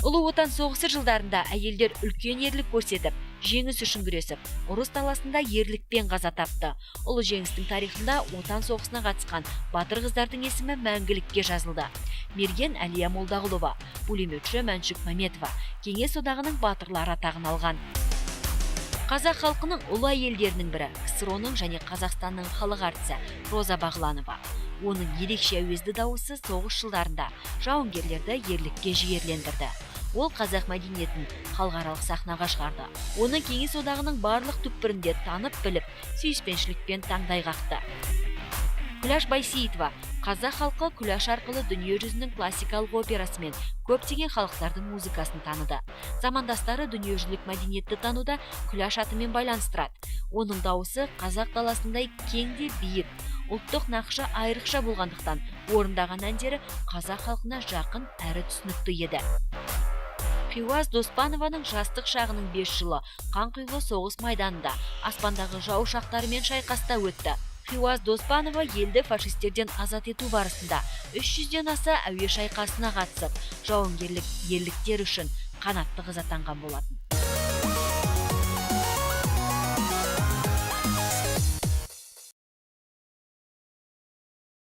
Ұлы отан соғысы жылдарында әйелдер үлкен ерлік көрсетіп, жеңіс үшін күресіп, ұрыс даласында ерлікпен қаза тапты. Ұлы жеңістің тарихында отан соғысына қатысқан батыр қыздардың есімі мәңгілікке жазылды. Мерген Әлия Молдағұлова, пулеметші Мәншүк Мәметова, Кеңес одағының батырлары атағын алған. Қазақ халқының ұлы әйелдерінің бірі КСРО-ның және Қазақстанның халық әртісі Роза Бағланова. Оның ерекше әуезді дауысы соғыс жылдарында жауынгерлерді ерлікке жігерлендірді. Ол қазақ мәдениетін халықаралық сахнаға шығарды. Оны Кеңес одағының барлық түкпірінде танып біліп, сүйіспеншілікпен таңдай қақты. Күләш Байсейітова, қазақ халқы күләш арқылы дүние жүзінің классикалық операсымен көптеген халықтардың музыкасын таныды. Замандастары дүниежүзілік мәдениетті тануда күләш атымен байланыстырады. Оның дауысы қазақ даласындай кең де биік, ұлттық нақышы айрықша болғандықтан орындаған әндері қазақ халқына жақын әрі түсінікті еді. Хиуаз Доспанованың жастық шағының 5 жылы қанқұйлы соғыс майданында аспандағы жау ұшақтарымен шайқаста өтті. Хиуаз Доспанова елді фашистерден азат ету барысында 300-ден аса әуе шайқасына қатысып, жауынгерлік ерліктер үшін қанатты қыз атанған болатын.